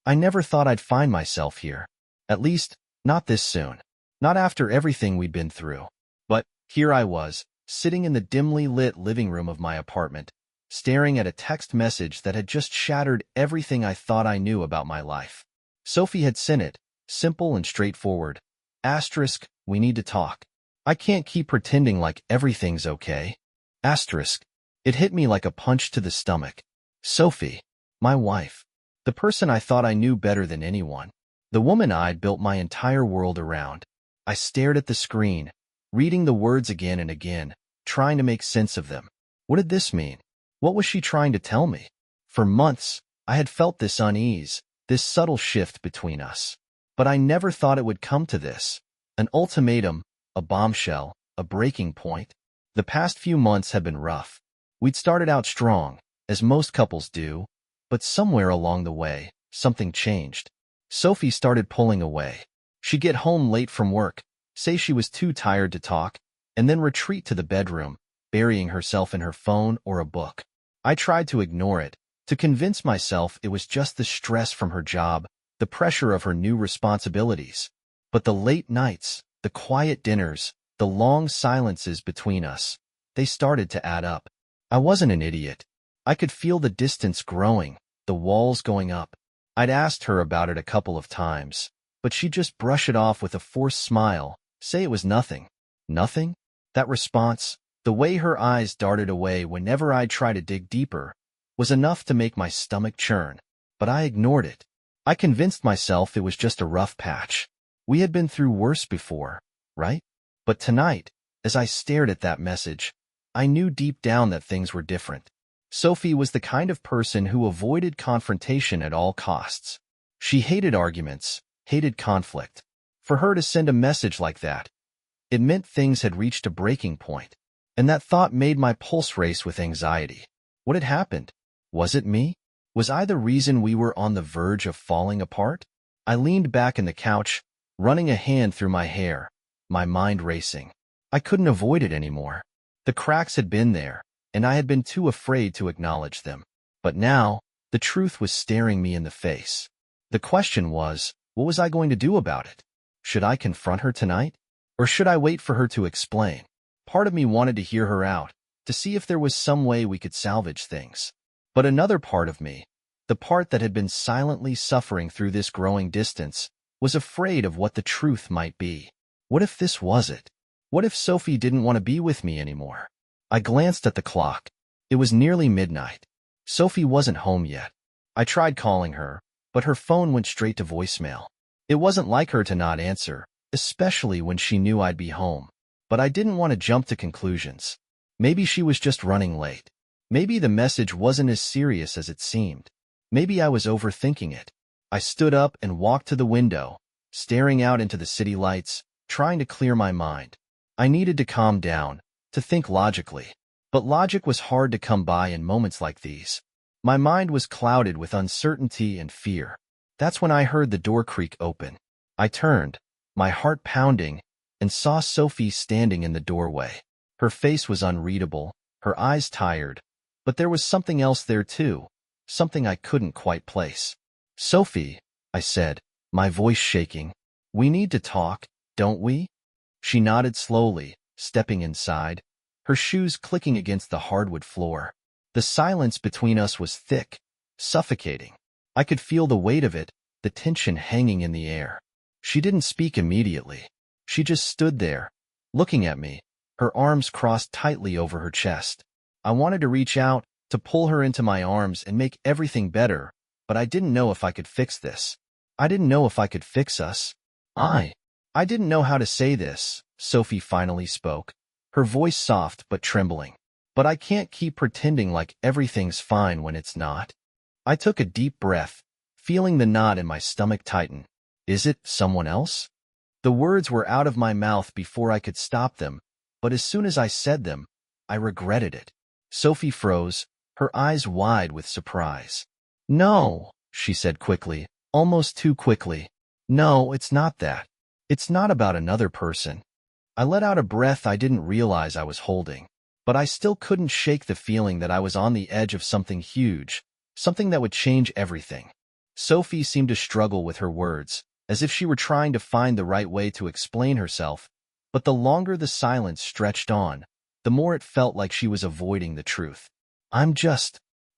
I never thought I'd find myself here. At least, not this soon. Not after everything we'd been through. But here I was, sitting in the dimly lit living room of my apartment, staring at a text message that had just shattered everything I thought I knew about my life. Sophie had sent it, simple and straightforward. Asterisk, we need to talk. I can't keep pretending like everything's okay. Asterisk. It hit me like a punch to the stomach. Sophie, my wife. The person I thought I knew better than anyone. The woman I'd built my entire world around. I stared at the screen, reading the words again and again, trying to make sense of them. What did this mean? What was she trying to tell me? For months, I had felt this unease, this subtle shift between us. But I never thought it would come to this. An ultimatum, a bombshell, a breaking point. The past few months had been rough. We'd started out strong, as most couples do, but somewhere along the way, something changed. Sophie started pulling away. She'd get home late from work, say she was too tired to talk, and then retreat to the bedroom, burying herself in her phone or a book. I tried to ignore it, to convince myself it was just the stress from her job, the pressure of her new responsibilities. But the late nights, the quiet dinners, the long silences between us, they started to add up. I wasn't an idiot. I could feel the distance growing, the walls going up. I'd asked her about it a couple of times, but she'd just brush it off with a forced smile, say it was nothing. Nothing? That response, the way her eyes darted away whenever I'd try to dig deeper, was enough to make my stomach churn. But I ignored it. I convinced myself it was just a rough patch. We had been through worse before, right? But tonight, as I stared at that message, I knew deep down that things were different. Sophie was the kind of person who avoided confrontation at all costs. She hated arguments, hated conflict. For her to send a message like that, it meant things had reached a breaking point, and that thought made my pulse race with anxiety. What had happened? Was it me? Was I the reason we were on the verge of falling apart? I leaned back in the couch, running a hand through my hair, my mind racing. I couldn't avoid it anymore. The cracks had been there, and I had been too afraid to acknowledge them. But now, the truth was staring me in the face. The question was, what was I going to do about it? Should I confront her tonight? Or should I wait for her to explain? Part of me wanted to hear her out, to see if there was some way we could salvage things. But another part of me, the part that had been silently suffering through this growing distance, was afraid of what the truth might be. What if this was it? What if Sophie didn't want to be with me anymore? I glanced at the clock. It was nearly midnight. Sophie wasn't home yet. I tried calling her, but her phone went straight to voicemail. It wasn't like her to not answer, especially when she knew I'd be home. But I didn't want to jump to conclusions. Maybe she was just running late. Maybe the message wasn't as serious as it seemed. Maybe I was overthinking it. I stood up and walked to the window, staring out into the city lights, trying to clear my mind. I needed to calm down, to think logically. But logic was hard to come by in moments like these. My mind was clouded with uncertainty and fear. That's when I heard the door creak open. I turned, my heart pounding, and saw Sophie standing in the doorway. Her face was unreadable, her eyes tired, but there was something else there too, something I couldn't quite place. "Sophie," I said, my voice shaking, "we need to talk, don't we?" She nodded slowly, stepping inside, her shoes clicking against the hardwood floor. The silence between us was thick, suffocating. I could feel the weight of it, the tension hanging in the air. She didn't speak immediately. She just stood there, looking at me, her arms crossed tightly over her chest. I wanted to reach out, to pull her into my arms and make everything better, but I didn't know if I could fix this. I didn't know if I could fix us. I didn't know how to say this, Sophie finally spoke, her voice soft but trembling. But I can't keep pretending like everything's fine when it's not. I took a deep breath, feeling the knot in my stomach tighten. Is it someone else? The words were out of my mouth before I could stop them, but as soon as I said them, I regretted it. Sophie froze, her eyes wide with surprise. "No," she said quickly, almost too quickly. "No, it's not that. It's not about another person." I let out a breath I didn't realize I was holding, but I still couldn't shake the feeling that I was on the edge of something huge, something that would change everything. Sophie seemed to struggle with her words, as if she were trying to find the right way to explain herself, but the longer the silence stretched on, the more it felt like she was avoiding the truth. I'm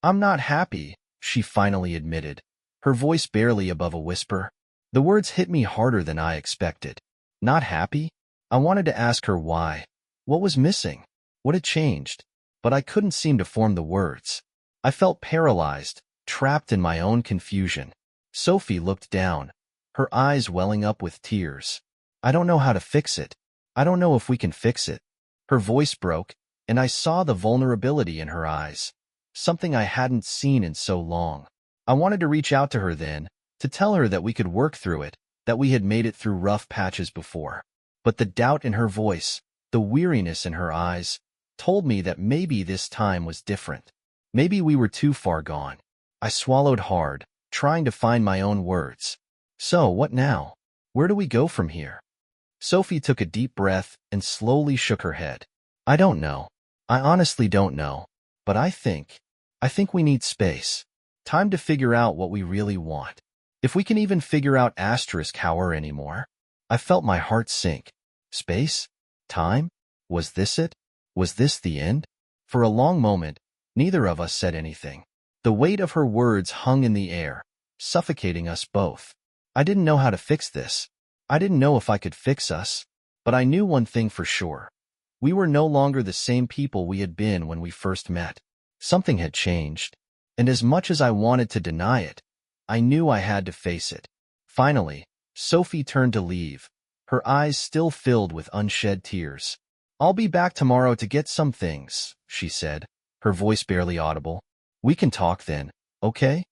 not happy, she finally admitted, her voice barely above a whisper. The words hit me harder than I expected. Not happy? I wanted to ask her why. What was missing? What had changed? But I couldn't seem to form the words. I felt paralyzed, trapped in my own confusion. Sophie looked down, her eyes welling up with tears. I don't know how to fix it. I don't know if we can fix it. Her voice broke, and I saw the vulnerability in her eyes, something I hadn't seen in so long. I wanted to reach out to her then, to tell her that we could work through it, that we had made it through rough patches before. But the doubt in her voice, the weariness in her eyes, told me that maybe this time was different. Maybe we were too far gone. I swallowed hard, trying to find my own words. So, what now? Where do we go from here? Sophie took a deep breath and slowly shook her head. I don't know. I honestly don't know. But I think we need space. Time to figure out what we really want. If we can even figure out *Hour anymore. I felt my heart sink. Space? Time? Was this it? Was this the end? For a long moment, neither of us said anything. The weight of her words hung in the air, suffocating us both. I didn't know how to fix this. I didn't know if I could fix us. But I knew one thing for sure. We were no longer the same people we had been when we first met. Something had changed. And as much as I wanted to deny it, I knew I had to face it. Finally, Sophie turned to leave, her eyes still filled with unshed tears. I'll be back tomorrow to get some things, she said, her voice barely audible. We can talk then, okay?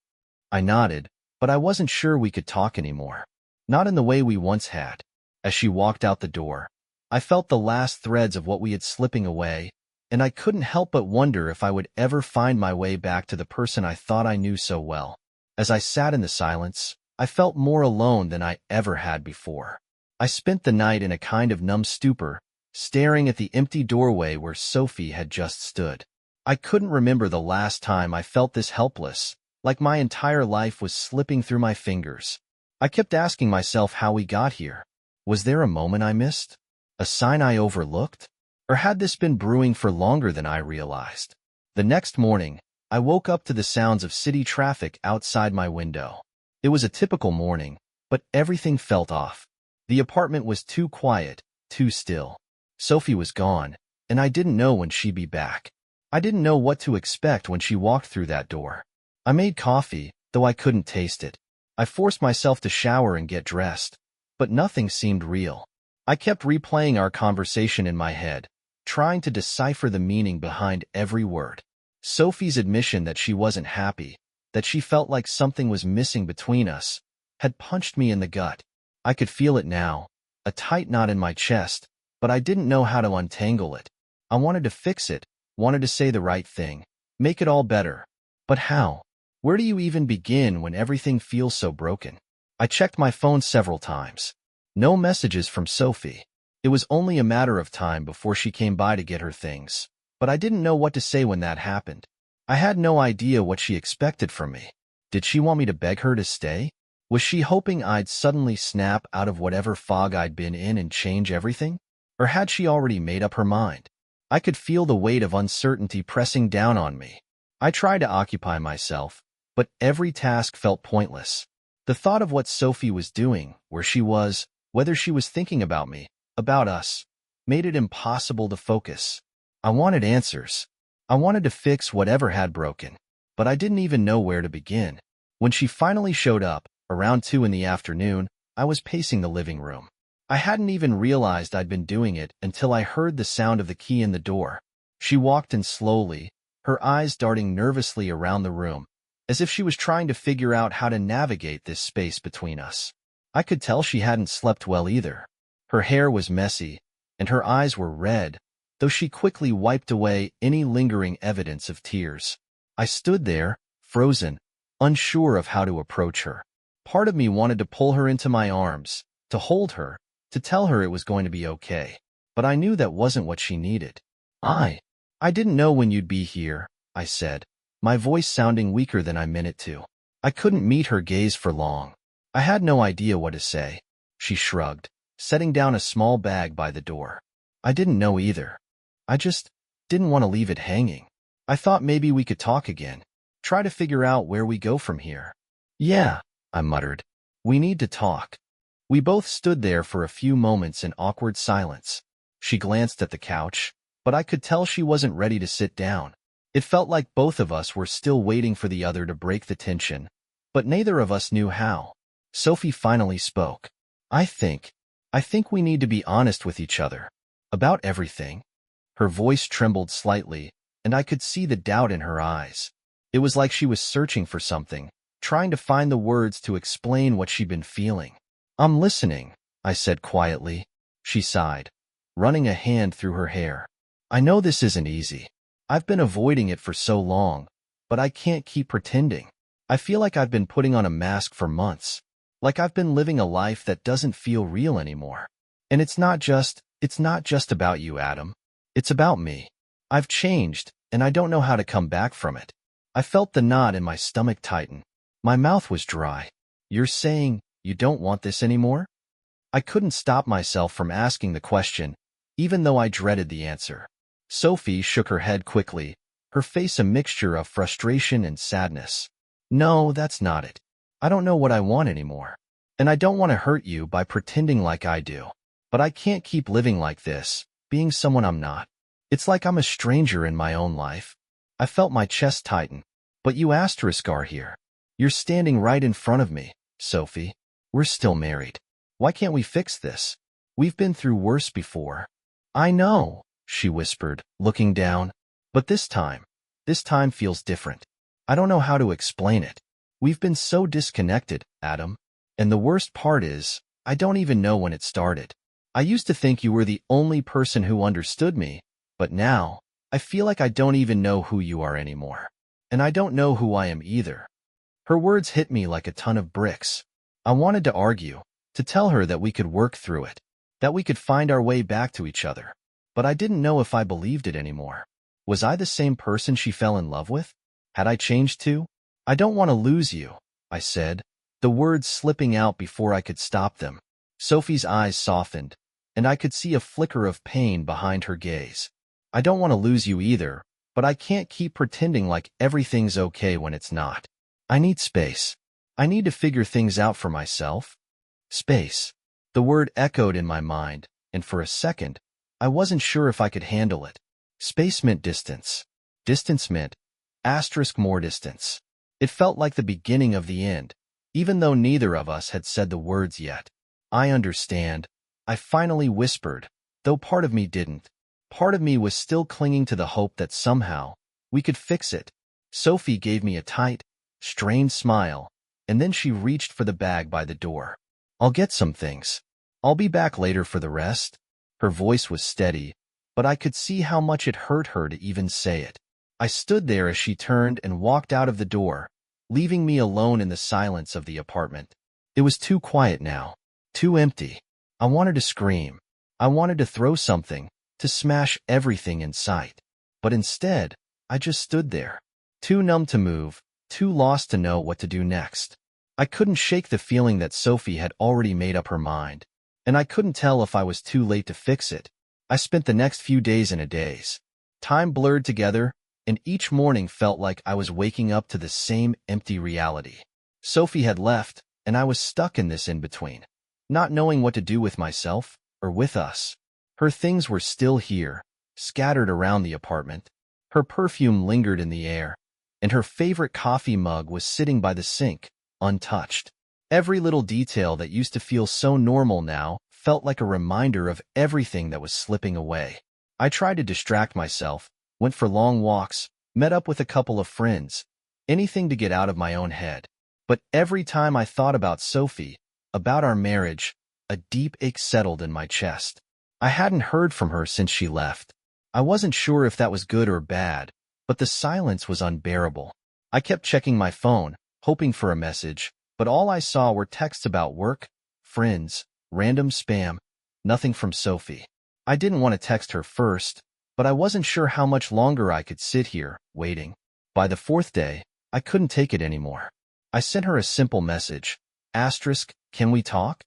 I nodded, but I wasn't sure we could talk anymore. Not in the way we once had. As she walked out the door, I felt the last threads of what we had slipping away, and I couldn't help but wonder if I would ever find my way back to the person I thought I knew so well. As I sat in the silence, I felt more alone than I ever had before. I spent the night in a kind of numb stupor, staring at the empty doorway where Sophie had just stood. I couldn't remember the last time I felt this helpless, like my entire life was slipping through my fingers. I kept asking myself how we got here. Was there a moment I missed? A sign I overlooked? Or had this been brewing for longer than I realized? The next morning, I woke up to the sounds of city traffic outside my window. It was a typical morning, but everything felt off. The apartment was too quiet, too still. Sophie was gone, and I didn't know when she'd be back. I didn't know what to expect when she walked through that door. I made coffee, though I couldn't taste it. I forced myself to shower and get dressed, but nothing seemed real. I kept replaying our conversation in my head, trying to decipher the meaning behind every word. Sophie's admission that she wasn't happy, that she felt like something was missing between us, had punched me in the gut. I could feel it now, a tight knot in my chest, but I didn't know how to untangle it. I wanted to fix it, wanted to say the right thing, make it all better. But how? Where do you even begin when everything feels so broken? I checked my phone several times. No messages from Sophie. It was only a matter of time before she came by to get her things, but I didn't know what to say when that happened. I had no idea what she expected from me. Did she want me to beg her to stay? Was she hoping I'd suddenly snap out of whatever fog I'd been in and change everything? Or had she already made up her mind? I could feel the weight of uncertainty pressing down on me. I tried to occupy myself, but every task felt pointless. The thought of what Sophie was doing, where she was, whether she was thinking about me, about us, made it impossible to focus. I wanted answers. I wanted to fix whatever had broken, but I didn't even know where to begin. When she finally showed up, around 2 in the afternoon, I was pacing the living room. I hadn't even realized I'd been doing it until I heard the sound of the key in the door. She walked in slowly, her eyes darting nervously around the room, as if she was trying to figure out how to navigate this space between us. I could tell she hadn't slept well either. Her hair was messy, and her eyes were red, though she quickly wiped away any lingering evidence of tears. I stood there, frozen, unsure of how to approach her. Part of me wanted to pull her into my arms, to hold her, to tell her it was going to be okay. But I knew that wasn't what she needed. I didn't know when you'd be here, I said, my voice sounding weaker than I meant it to. I couldn't meet her gaze for long. I had no idea what to say. She shrugged, setting down a small bag by the door. I didn't know either. I just didn't want to leave it hanging. I thought maybe we could talk again. Try to figure out where we go from here. Yeah, I muttered. We need to talk. We both stood there for a few moments in awkward silence. She glanced at the couch, but I could tell she wasn't ready to sit down. It felt like both of us were still waiting for the other to break the tension, but neither of us knew how. Sophie finally spoke. I think we need to be honest with each other. About everything. Her voice trembled slightly, and I could see the doubt in her eyes. It was like she was searching for something, trying to find the words to explain what she'd been feeling. I'm listening, I said quietly. She sighed, running a hand through her hair. I know this isn't easy. I've been avoiding it for so long, but I can't keep pretending. I feel like I've been putting on a mask for months, like I've been living a life that doesn't feel real anymore. And it's not just about you, Adam. It's about me. I've changed, and I don't know how to come back from it. I felt the knot in my stomach tighten. My mouth was dry. You're saying you don't want this anymore? I couldn't stop myself from asking the question, even though I dreaded the answer. Sophie shook her head quickly, her face a mixture of frustration and sadness. No, that's not it. I don't know what I want anymore. And I don't want to hurt you by pretending like I do. But I can't keep living like this, being someone I'm not. It's like I'm a stranger in my own life. I felt my chest tighten. But you asterisk are here. You're standing right in front of me, Sophie. We're still married. Why can't we fix this? We've been through worse before. I know, she whispered, looking down. But this time feels different. I don't know how to explain it. We've been so disconnected, Adam. And the worst part is, I don't even know when it started. I used to think you were the only person who understood me, but now, I feel like I don't even know who you are anymore. And I don't know who I am either. Her words hit me like a ton of bricks. I wanted to argue, to tell her that we could work through it, that we could find our way back to each other. But I didn't know if I believed it anymore. Was I the same person she fell in love with? Had I changed too? I don't want to lose you, I said, the words slipping out before I could stop them. Sophie's eyes softened, and I could see a flicker of pain behind her gaze. I don't want to lose you either, but I can't keep pretending like everything's okay when it's not. I need space. I need to figure things out for myself. Space. The word echoed in my mind, and for a second, I wasn't sure if I could handle it. Space meant distance. Distance meant more distance. It felt like the beginning of the end, even though neither of us had said the words yet. I understand, I finally whispered, though part of me didn't. Part of me was still clinging to the hope that somehow we could fix it. Sophie gave me a tight, strained smile, and then she reached for the bag by the door. I'll get some things. I'll be back later for the rest. Her voice was steady, but I could see how much it hurt her to even say it. I stood there as she turned and walked out of the door, leaving me alone in the silence of the apartment. It was too quiet now, too empty. I wanted to scream. I wanted to throw something, to smash everything in sight. But instead, I just stood there, too numb to move, too lost to know what to do next. I couldn't shake the feeling that Sophie had already made up her mind, and I couldn't tell if I was too late to fix it. I spent the next few days in a daze. Time blurred together, and each morning felt like I was waking up to the same empty reality. Sophie had left, and I was stuck in this in-between, not knowing what to do with myself or with us. Her things were still here, scattered around the apartment. Her perfume lingered in the air, and her favorite coffee mug was sitting by the sink, untouched. Every little detail that used to feel so normal now felt like a reminder of everything that was slipping away. I tried to distract myself, went for long walks, met up with a couple of friends, anything to get out of my own head. But every time I thought about Sophie, about our marriage, a deep ache settled in my chest. I hadn't heard from her since she left. I wasn't sure if that was good or bad, but the silence was unbearable. I kept checking my phone, hoping for a message, but all I saw were texts about work, friends, random spam, nothing from Sophie. I didn't want to text her first, but I wasn't sure how much longer I could sit here, waiting. By the fourth day, I couldn't take it anymore. I sent her a simple message. Asterisk, can we talk?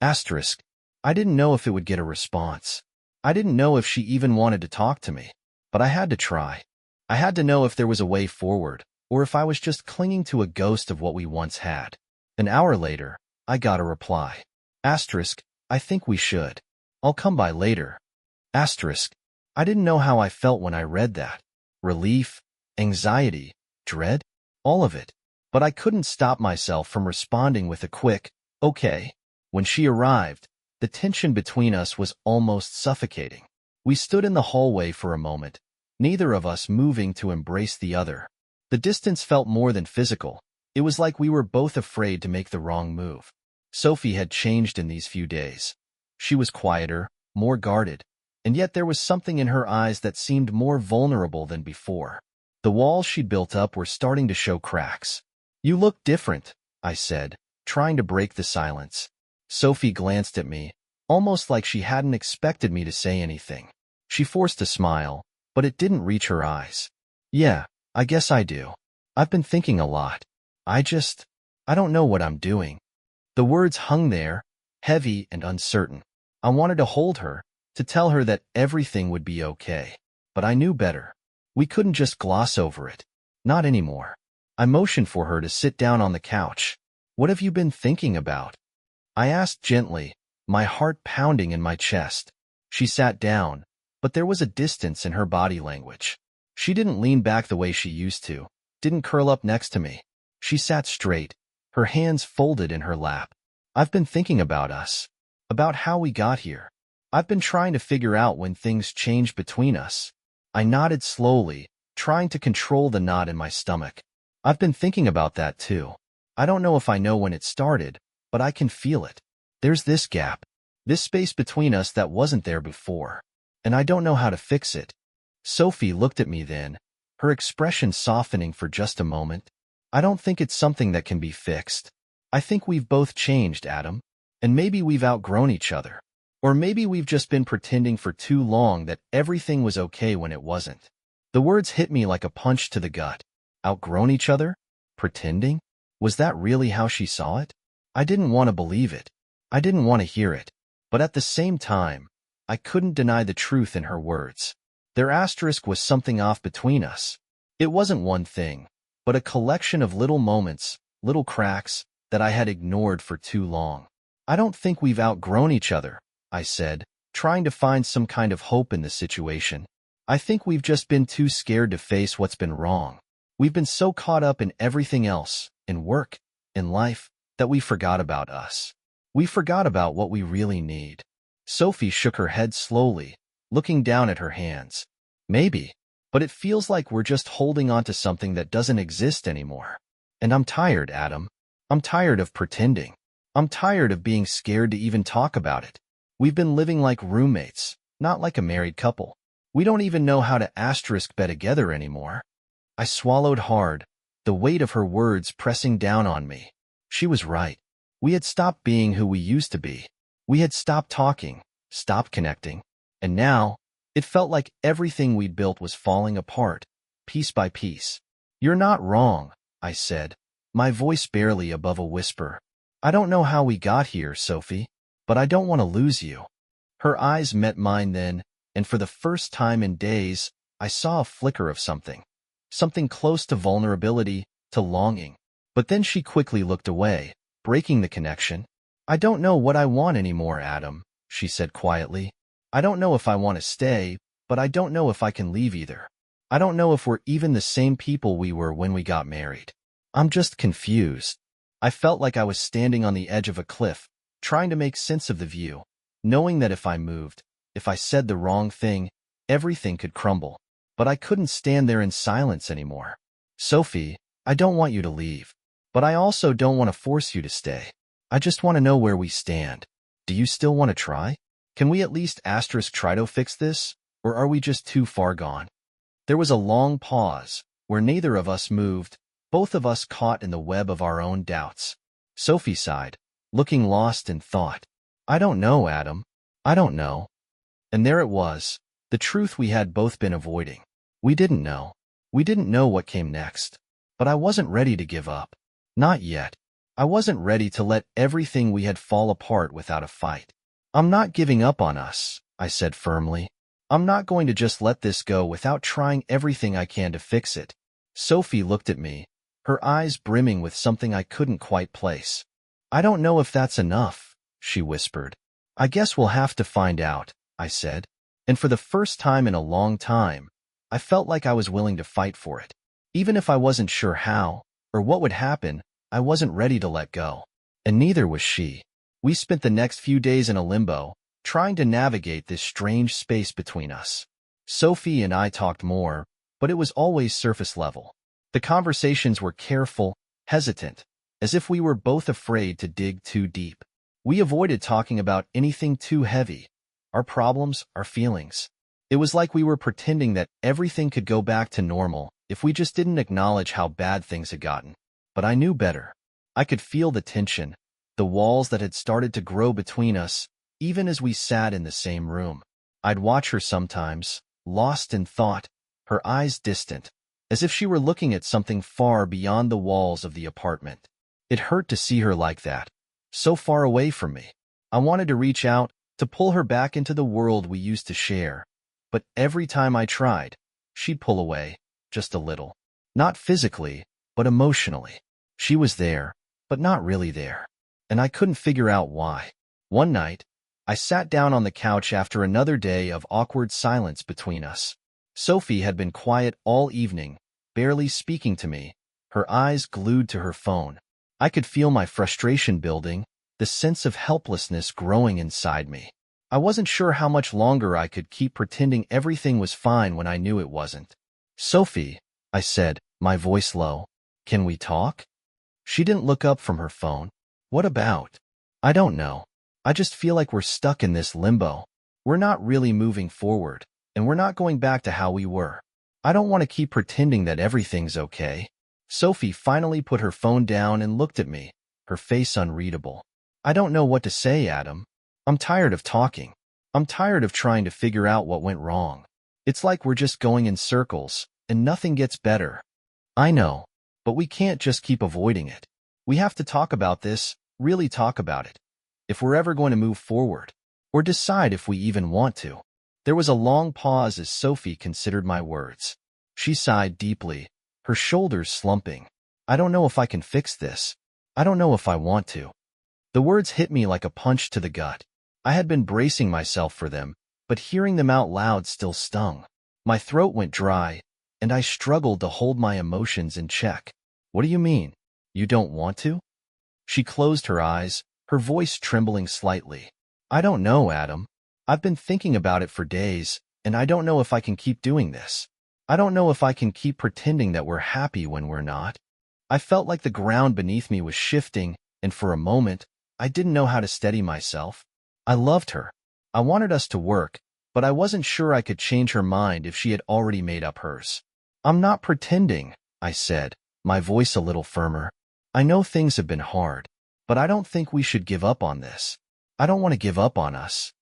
Asterisk. I didn't know if it would get a response. I didn't know if she even wanted to talk to me. But I had to try. I had to know if there was a way forward, or if I was just clinging to a ghost of what we once had. An hour later, I got a reply. Asterisk, I think we should. I'll come by later. Asterisk. I didn't know how I felt when I read that. Relief, anxiety, dread, all of it. But I couldn't stop myself from responding with a quick, okay. When she arrived, the tension between us was almost suffocating. We stood in the hallway for a moment, neither of us moving to embrace the other. The distance felt more than physical. It was like we were both afraid to make the wrong move. Sophie had changed in these few days. She was quieter, more guarded, and yet there was something in her eyes that seemed more vulnerable than before. The walls she'd built up were starting to show cracks. You look different, I said, trying to break the silence. Sophie glanced at me, almost like she hadn't expected me to say anything. She forced a smile, but it didn't reach her eyes. Yeah, I guess I do. I've been thinking a lot. I don't know what I'm doing. The words hung there, heavy and uncertain. I wanted to hold her, to tell her that everything would be okay. But I knew better. We couldn't just gloss over it. Not anymore. I motioned for her to sit down on the couch. What have you been thinking about? I asked gently, my heart pounding in my chest. She sat down, but there was a distance in her body language. She didn't lean back the way she used to, didn't curl up next to me. She sat straight, her hands folded in her lap. I've been thinking about us, about how we got here. I've been trying to figure out when things changed between us. I nodded slowly, trying to control the knot in my stomach. I've been thinking about that too. I don't know if I know when it started, but I can feel it. There's this gap, this space between us that wasn't there before, and I don't know how to fix it. Sophie looked at me then, her expression softening for just a moment. I don't think it's something that can be fixed. I think we've both changed, Adam, and maybe we've outgrown each other. Or maybe we've just been pretending for too long that everything was okay when it wasn't. The words hit me like a punch to the gut. Outgrown each other? Pretending? Was that really how she saw it? I didn't want to believe it. I didn't want to hear it. But at the same time, I couldn't deny the truth in her words. Their asterisk was something off between us. It wasn't one thing, but a collection of little moments, little cracks, that I had ignored for too long. I don't think we've outgrown each other, I said, trying to find some kind of hope in the situation. I think we've just been too scared to face what's been wrong. We've been so caught up in everything else, in work, in life, that we forgot about us. We forgot about what we really need. Sophie shook her head slowly, looking down at her hands. Maybe, but it feels like we're just holding on to something that doesn't exist anymore. And I'm tired, Adam. I'm tired of pretending. I'm tired of being scared to even talk about it. We've been living like roommates, not like a married couple. We don't even know how to asterisk bed together anymore. I swallowed hard, the weight of her words pressing down on me. She was right. We had stopped being who we used to be. We had stopped talking, stopped connecting. And now, it felt like everything we'd built was falling apart, piece by piece. You're not wrong, I said, my voice barely above a whisper. I don't know how we got here, Sophie, but I don't want to lose you. Her eyes met mine then, and for the first time in days, I saw a flicker of something. Something close to vulnerability, to longing. But then she quickly looked away, breaking the connection. I don't know what I want anymore, Adam, she said quietly. I don't know if I want to stay, but I don't know if I can leave either. I don't know if we're even the same people we were when we got married. I'm just confused. I felt like I was standing on the edge of a cliff, trying to make sense of the view, knowing that if I moved, if I said the wrong thing, everything could crumble. But I couldn't stand there in silence anymore. Sophie, I don't want you to leave. But I also don't want to force you to stay. I just want to know where we stand. Do you still want to try? Can we at least try to fix this? Or are we just too far gone? There was a long pause, where neither of us moved, both of us caught in the web of our own doubts. Sophie sighed, looking lost in thought. I don't know, Adam. I don't know. And there it was, the truth we had both been avoiding. We didn't know. We didn't know what came next. But I wasn't ready to give up. Not yet. I wasn't ready to let everything we had fall apart without a fight. I'm not giving up on us, I said firmly. I'm not going to just let this go without trying everything I can to fix it. Sophie looked at me, her eyes brimming with something I couldn't quite place. I don't know if that's enough, she whispered. I guess we'll have to find out, I said. And for the first time in a long time, I felt like I was willing to fight for it. Even if I wasn't sure how, or what would happen, I wasn't ready to let go. And neither was she. We spent the next few days in a limbo, trying to navigate this strange space between us. Sophie and I talked more, but it was always surface level. The conversations were careful, hesitant, as if we were both afraid to dig too deep. We avoided talking about anything too heavy, our problems, our feelings. It was like we were pretending that everything could go back to normal if we just didn't acknowledge how bad things had gotten. But I knew better. I could feel the tension, the walls that had started to grow between us, even as we sat in the same room. I'd watch her sometimes, lost in thought, her eyes distant, as if she were looking at something far beyond the walls of the apartment. It hurt to see her like that, so far away from me. I wanted to reach out, to pull her back into the world we used to share. But every time I tried, she'd pull away, just a little. Not physically, but emotionally. She was there, but not really there. And I couldn't figure out why. One night, I sat down on the couch after another day of awkward silence between us. Sophie had been quiet all evening, barely speaking to me, her eyes glued to her phone. I could feel my frustration building, the sense of helplessness growing inside me. I wasn't sure how much longer I could keep pretending everything was fine when I knew it wasn't. Sophie, I said, my voice low, can we talk? She didn't look up from her phone. What about? I don't know. I just feel like we're stuck in this limbo. We're not really moving forward, and we're not going back to how we were. I don't want to keep pretending that everything's okay. Sophie finally put her phone down and looked at me, her face unreadable. I don't know what to say, Adam. I'm tired of talking. I'm tired of trying to figure out what went wrong. It's like we're just going in circles, and nothing gets better. I know, but we can't just keep avoiding it. We have to talk about this, really talk about it, if we're ever going to move forward, or decide if we even want to. There was a long pause as Sophie considered my words. She sighed deeply, her shoulders slumping. I don't know if I can fix this. I don't know if I want to. The words hit me like a punch to the gut. I had been bracing myself for them, but hearing them out loud still stung. My throat went dry, and I struggled to hold my emotions in check. What do you mean? You don't want to? She closed her eyes, her voice trembling slightly. I don't know, Adam. I've been thinking about it for days, and I don't know if I can keep doing this. I don't know if I can keep pretending that we're happy when we're not. I felt like the ground beneath me was shifting, and for a moment, I didn't know how to steady myself. I loved her. I wanted us to work, but I wasn't sure I could change her mind if she had already made up hers. I'm not pretending, I said, my voice a little firmer. I know things have been hard, but I don't think we should give up on this. I don't want to give up on us.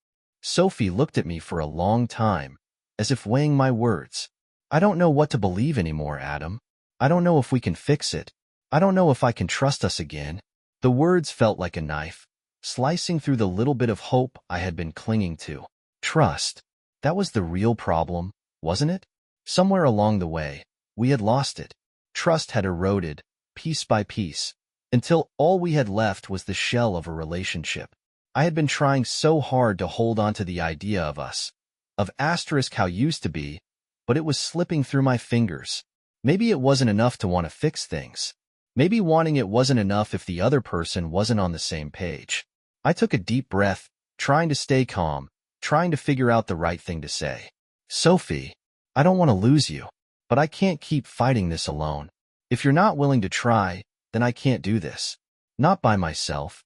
Sophie looked at me for a long time, as if weighing my words. I don't know what to believe anymore, Adam. I don't know if we can fix it. I don't know if I can trust us again. The words felt like a knife, slicing through the little bit of hope I had been clinging to. Trust. That was the real problem, wasn't it? Somewhere along the way, we had lost it. Trust had eroded, piece by piece, until all we had left was the shell of a relationship. I had been trying so hard to hold on to the idea of us, of asterisk how used to be, but it was slipping through my fingers. Maybe it wasn't enough to want to fix things. Maybe wanting it wasn't enough if the other person wasn't on the same page. I took a deep breath, trying to stay calm, trying to figure out the right thing to say. Sophie, I don't want to lose you, but I can't keep fighting this alone. If you're not willing to try, then I can't do this. Not by myself.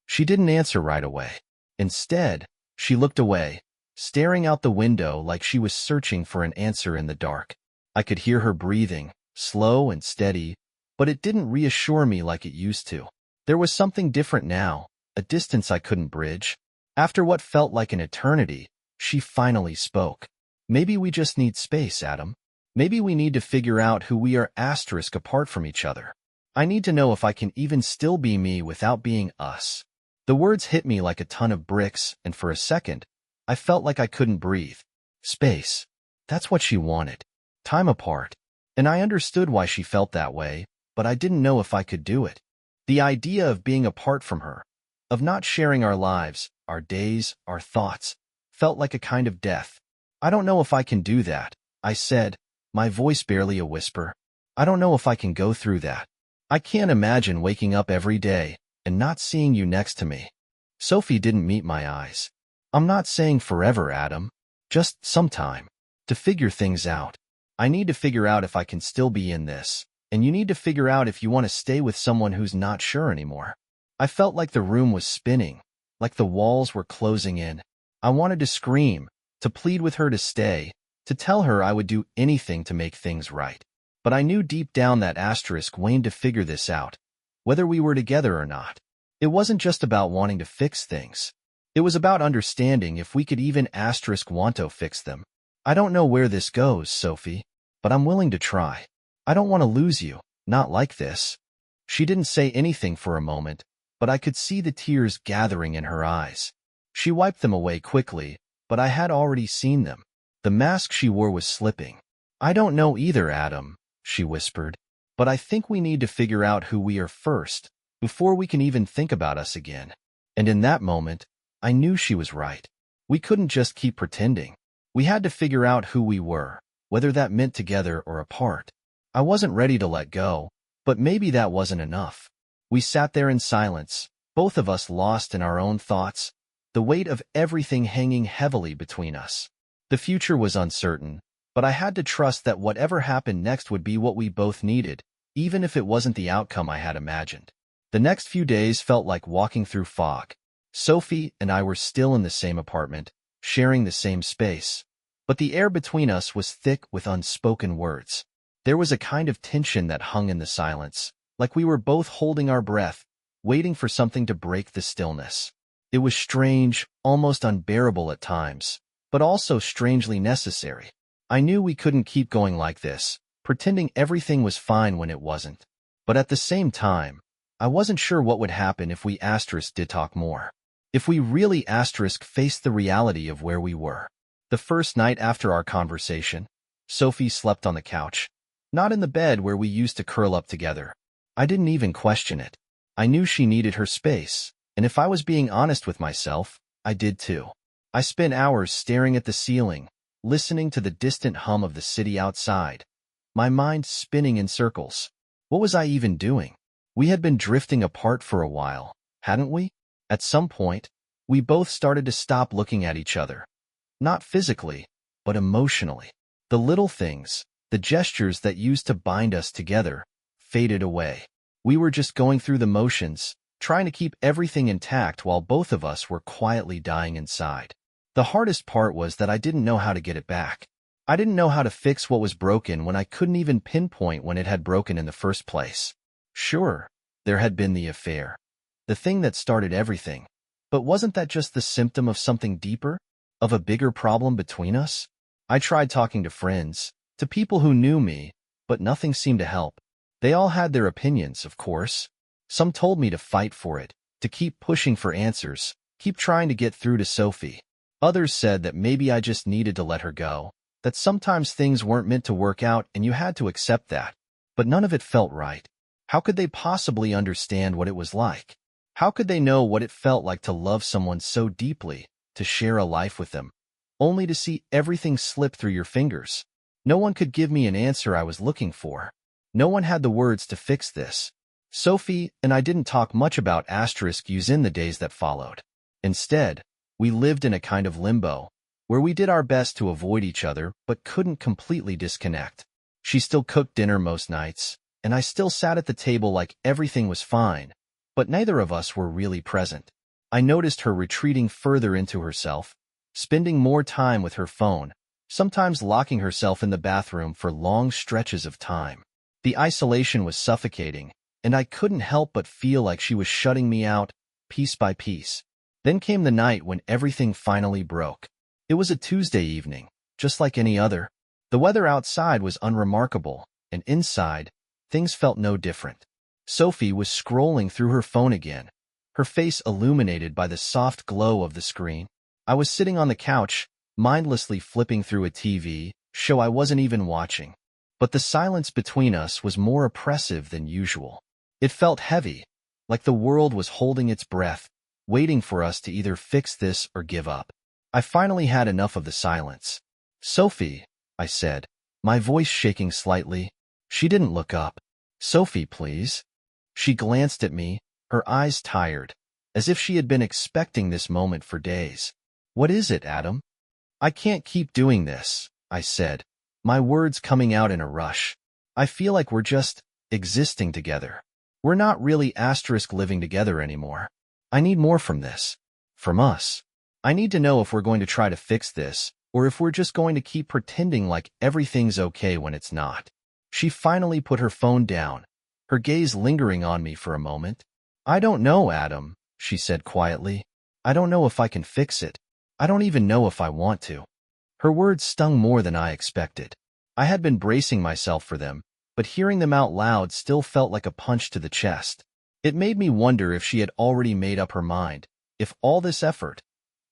She didn't answer right away. Instead, she looked away, staring out the window like she was searching for an answer in the dark. I could hear her breathing, slow and steady, but it didn't reassure me like it used to. There was something different now, a distance I couldn't bridge. After what felt like an eternity, she finally spoke. Maybe we just need space, Adam. Maybe we need to figure out who we are asterisk apart from each other. I need to know if I can even still be me without being us. The words hit me like a ton of bricks, and for a second, I felt like I couldn't breathe. Space. That's what she wanted. Time apart. And I understood why she felt that way, but I didn't know if I could do it. The idea of being apart from her, of not sharing our lives, our days, our thoughts, felt like a kind of death. I don't know if I can do that, I said, my voice barely a whisper. I don't know if I can go through that. I can't imagine waking up every day and not seeing you next to me. Sophie didn't meet my eyes. I'm not saying forever, Adam. Just sometime. To figure things out. I need to figure out if I can still be in this, and you need to figure out if you want to stay with someone who's not sure anymore. I felt like the room was spinning, like the walls were closing in. I wanted to scream, to plead with her to stay, to tell her I would do anything to make things right. But I knew deep down that asterisk wanted to figure this out, whether we were together or not. It wasn't just about wanting to fix things. It was about understanding if we could even want to fix them. I don't know where this goes, Sophie, but I'm willing to try. I don't want to lose you, not like this. She didn't say anything for a moment, but I could see the tears gathering in her eyes. She wiped them away quickly, but I had already seen them. The mask she wore was slipping. I don't know either, Adam, she whispered, but I think we need to figure out who we are first, before we can even think about us again. And in that moment, I knew she was right. We couldn't just keep pretending. We had to figure out who we were, whether that meant together or apart. I wasn't ready to let go, but maybe that wasn't enough. We sat there in silence, both of us lost in our own thoughts, the weight of everything hanging heavily between us. The future was uncertain, but I had to trust that whatever happened next would be what we both needed, even if it wasn't the outcome I had imagined. The next few days felt like walking through fog. Sophie and I were still in the same apartment, sharing the same space, but the air between us was thick with unspoken words. There was a kind of tension that hung in the silence, like we were both holding our breath, waiting for something to break the stillness. It was strange, almost unbearable at times, but also strangely necessary. I knew we couldn't keep going like this, pretending everything was fine when it wasn't. But at the same time, I wasn't sure what would happen if we did talk more. If we really faced the reality of where we were. The first night after our conversation, Sophie slept on the couch, not in the bed where we used to curl up together. I didn't even question it. I knew she needed her space, and if I was being honest with myself, I did too. I spent hours staring at the ceiling, listening to the distant hum of the city outside, my mind spinning in circles. What was I even doing? We had been drifting apart for a while, hadn't we? At some point, we both started to stop looking at each other. Not physically, but emotionally. The little things, the gestures that used to bind us together, faded away. We were just going through the motions, trying to keep everything intact while both of us were quietly dying inside. The hardest part was that I didn't know how to get it back. I didn't know how to fix what was broken when I couldn't even pinpoint when it had broken in the first place. Sure, there had been the affair, the thing that started everything. But wasn't that just the symptom of something deeper? Of a bigger problem between us? I tried talking to friends, to people who knew me, but nothing seemed to help. They all had their opinions, of course. Some told me to fight for it, to keep pushing for answers, keep trying to get through to Sophie. Others said that maybe I just needed to let her go, that sometimes things weren't meant to work out and you had to accept that. But none of it felt right. How could they possibly understand what it was like? How could they know what it felt like to love someone so deeply, to share a life with them, only to see everything slip through your fingers? No one could give me an answer I was looking for. No one had the words to fix this. Sophie and I didn't talk much about *Us in the days that followed. Instead, we lived in a kind of limbo, where we did our best to avoid each other but couldn't completely disconnect. She still cooked dinner most nights, and I still sat at the table like everything was fine, but neither of us were really present. I noticed her retreating further into herself, spending more time with her phone, sometimes locking herself in the bathroom for long stretches of time. The isolation was suffocating, and I couldn't help but feel like she was shutting me out, piece by piece. Then came the night when everything finally broke. It was a Tuesday evening, just like any other. The weather outside was unremarkable, and inside, things felt no different. Sophie was scrolling through her phone again, her face illuminated by the soft glow of the screen. I was sitting on the couch, mindlessly flipping through a TV show I wasn't even watching. But the silence between us was more oppressive than usual. It felt heavy, like the world was holding its breath, waiting for us to either fix this or give up. I finally had enough of the silence. "Sophie," I said, my voice shaking slightly. She didn't look up. "Sophie, please." She glanced at me, her eyes tired, as if she had been expecting this moment for days. "What is it, Adam?" "I can't keep doing this," I said, my words coming out in a rush. "I feel like we're just existing together. We're not really living together anymore. I need more from this. From us. I need to know if we're going to try to fix this, or if we're just going to keep pretending like everything's okay when it's not." She finally put her phone down, her gaze lingering on me for a moment. "I don't know, Adam," she said quietly. "I don't know if I can fix it. I don't even know if I want to." Her words stung more than I expected. I had been bracing myself for them, but hearing them out loud still felt like a punch to the chest. It made me wonder if she had already made up her mind, if all this effort,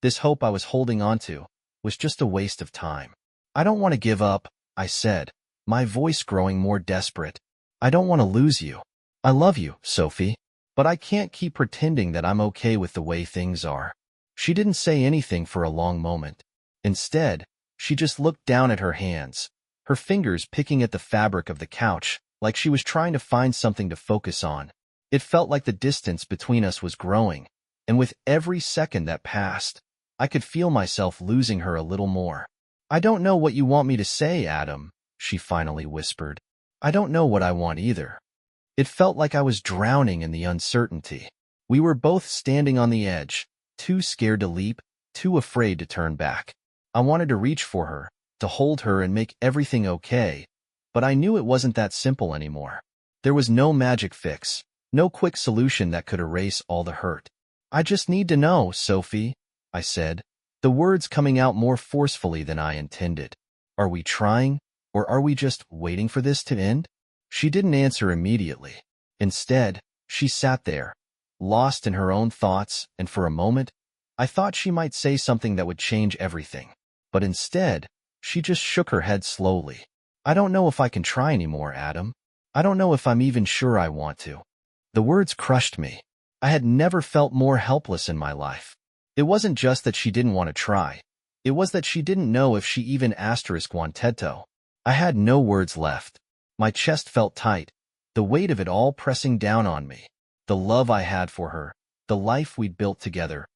this hope I was holding on to, was just a waste of time. "I don't want to give up," I said, my voice growing more desperate. "I don't want to lose you. I love you, Sophie. But I can't keep pretending that I'm okay with the way things are." She didn't say anything for a long moment. Instead, she just looked down at her hands, her fingers picking at the fabric of the couch, like she was trying to find something to focus on. It felt like the distance between us was growing, and with every second that passed, I could feel myself losing her a little more. "I don't know what you want me to say, Adam," she finally whispered. "I don't know what I want either." It felt like I was drowning in the uncertainty. We were both standing on the edge, too scared to leap, too afraid to turn back. I wanted to reach for her, to hold her and make everything okay, but I knew it wasn't that simple anymore. There was no magic fix, no quick solution that could erase all the hurt. "I just need to know, Sophie," I said, the words coming out more forcefully than I intended. "Are we trying, or are we just waiting for this to end?" She didn't answer immediately. Instead, she sat there, lost in her own thoughts, and for a moment, I thought she might say something that would change everything. But instead, she just shook her head slowly. "I don't know if I can try anymore, Adam. I don't know if I'm even sure I want to." The words crushed me. I had never felt more helpless in my life. It wasn't just that she didn't want to try. It was that she didn't know if she even wanted to. I had no words left. My chest felt tight, the weight of it all pressing down on me. The love I had for her, the life we'd built together,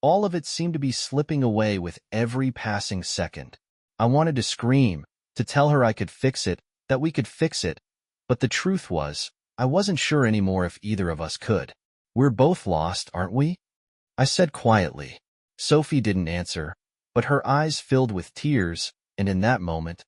all of it seemed to be slipping away with every passing second. I wanted to scream, to tell her I could fix it, that we could fix it, but the truth was, I wasn't sure anymore if either of us could. "We're both lost, aren't we?" I said quietly. Sophie didn't answer, but her eyes filled with tears, and in that moment,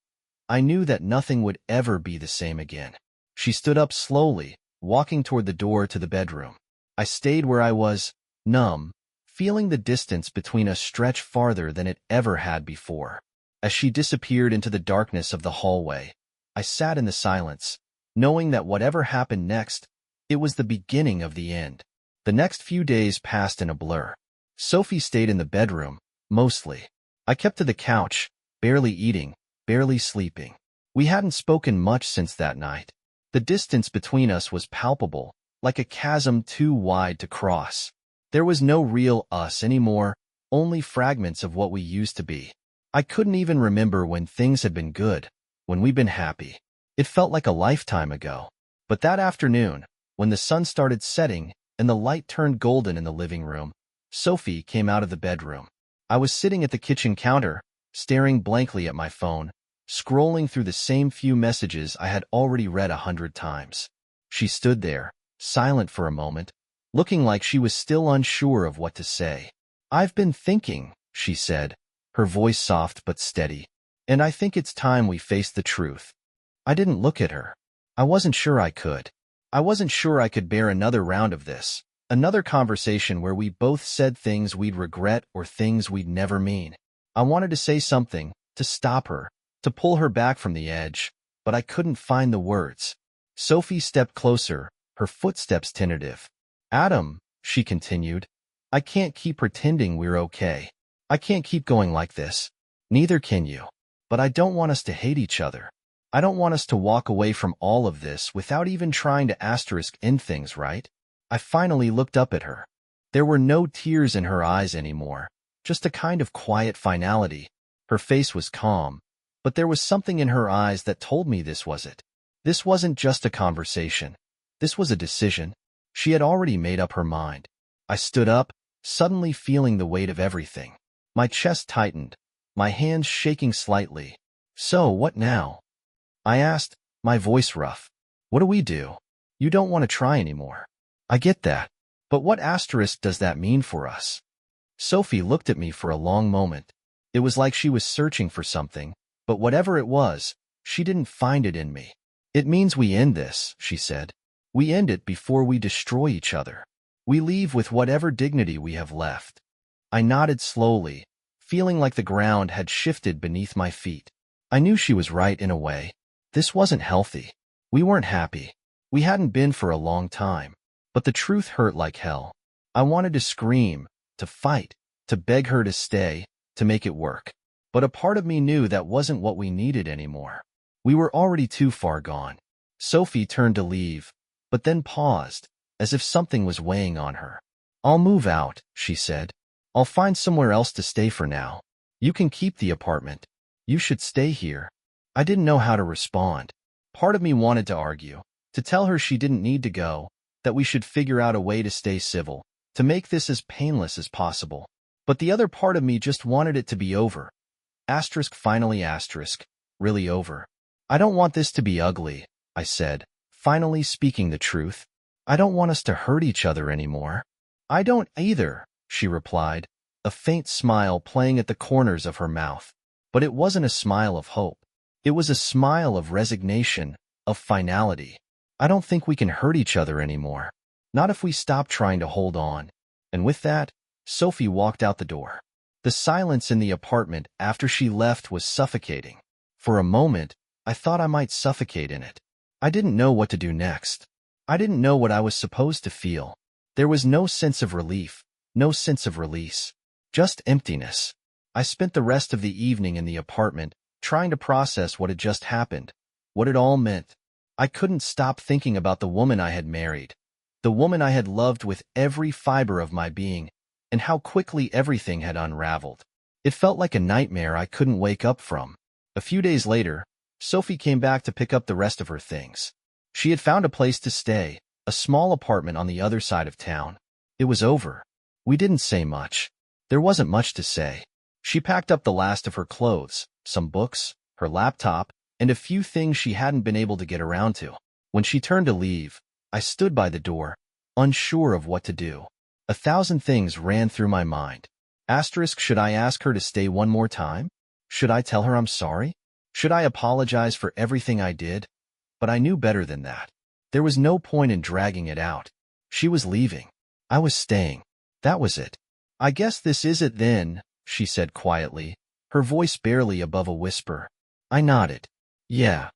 I knew that nothing would ever be the same again. She stood up slowly, walking toward the door to the bedroom. I stayed where I was, numb, feeling the distance between us stretch farther than it ever had before. As she disappeared into the darkness of the hallway, I sat in the silence, knowing that whatever happened next, it was the beginning of the end. The next few days passed in a blur. Sophie stayed in the bedroom, mostly. I kept to the couch, barely eating, barely sleeping. We hadn't spoken much since that night. The distance between us was palpable, like a chasm too wide to cross. There was no real us anymore, only fragments of what we used to be. I couldn't even remember when things had been good, when we'd been happy. It felt like a lifetime ago. But that afternoon, when the sun started setting and the light turned golden in the living room, Sophie came out of the bedroom. I was sitting at the kitchen counter, staring blankly at my phone, scrolling through the same few messages I had already read 100 times. She stood there, silent for a moment, looking like she was still unsure of what to say. "I've been thinking," she said, her voice soft but steady, "and I think it's time we faced the truth." I didn't look at her. I wasn't sure I could. I wasn't sure I could bear another round of this, another conversation where we both said things we'd regret or things we'd never mean. I wanted to say something, to stop her, to pull her back from the edge, but I couldn't find the words. Sophie stepped closer, her footsteps tentative. Adam, she continued, I can't keep pretending we're okay. I can't keep going like this. Neither can you. But I don't want us to hate each other. I don't want us to walk away from all of this without even trying to end things, right? I finally looked up at her. There were no tears in her eyes anymore, just a kind of quiet finality. Her face was calm, but there was something in her eyes that told me this was it. This wasn't just a conversation. This was a decision. She had already made up her mind. I stood up, suddenly feeling the weight of everything. My chest tightened, my hands shaking slightly. So, what now? I asked, my voice rough. What do we do? You don't want to try anymore. I get that. But what asterisk does that mean for us? Sophie looked at me for a long moment. It was like she was searching for something, but whatever it was, she didn't find it in me. It means we end this, she said. We end it before we destroy each other. We leave with whatever dignity we have left. I nodded slowly, feeling like the ground had shifted beneath my feet. I knew she was right in a way. This wasn't healthy. We weren't happy. We hadn't been for a long time. But the truth hurt like hell. I wanted to scream, to fight, to beg her to stay, to make it work. But a part of me knew that wasn't what we needed anymore. We were already too far gone. Sophie turned to leave, but then paused, as if something was weighing on her. I'll move out, she said. I'll find somewhere else to stay for now. You can keep the apartment. You should stay here. I didn't know how to respond. Part of me wanted to argue, to tell her she didn't need to go, that we should figure out a way to stay civil, to make this as painless as possible. But the other part of me just wanted it to be over. Finally, really over. I don't want this to be ugly, I said, finally speaking the truth. I don't want us to hurt each other anymore. I don't either, she replied, a faint smile playing at the corners of her mouth. But it wasn't a smile of hope. It was a smile of resignation, of finality. I don't think we can hurt each other anymore. Not if we stop trying to hold on. And with that, Sophie walked out the door. The silence in the apartment after she left was suffocating. For a moment, I thought I might suffocate in it. I didn't know what to do next. I didn't know what I was supposed to feel. There was no sense of relief, no sense of release, just emptiness. I spent the rest of the evening in the apartment, trying to process what had just happened, what it all meant. I couldn't stop thinking about the woman I had married, the woman I had loved with every fiber of my being, and how quickly everything had unraveled. It felt like a nightmare I couldn't wake up from. A few days later, Sophie came back to pick up the rest of her things. She had found a place to stay, a small apartment on the other side of town. It was over. We didn't say much. There wasn't much to say. She packed up the last of her clothes, some books, her laptop, and a few things she hadn't been able to get around to. When she turned to leave, I stood by the door, unsure of what to do. 1,000 things ran through my mind. Should I ask her to stay one more time? Should I tell her I'm sorry? Should I apologize for everything I did? But I knew better than that. There was no point in dragging it out. She was leaving. I was staying. That was it. I guess this is it then, she said quietly, her voice barely above a whisper. I nodded. Yeah.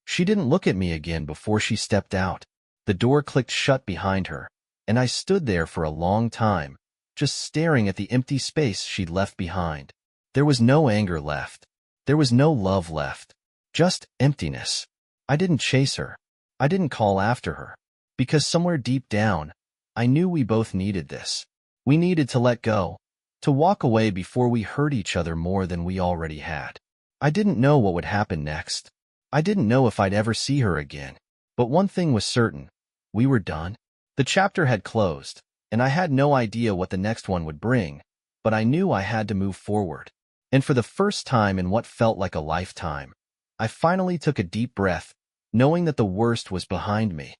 She didn't look at me again before she stepped out. The door clicked shut behind her, and I stood there for a long time, just staring at the empty space she'd left behind. There was no anger left. There was no love left. Just emptiness. I didn't chase her. I didn't call after her. Because somewhere deep down, I knew we both needed this. We needed to let go, to walk away before we hurt each other more than we already had. I didn't know what would happen next. I didn't know if I'd ever see her again. But one thing was certain. We were done. The chapter had closed, and I had no idea what the next one would bring, but I knew I had to move forward. And for the first time in what felt like a lifetime, I finally took a deep breath, knowing that the worst was behind me.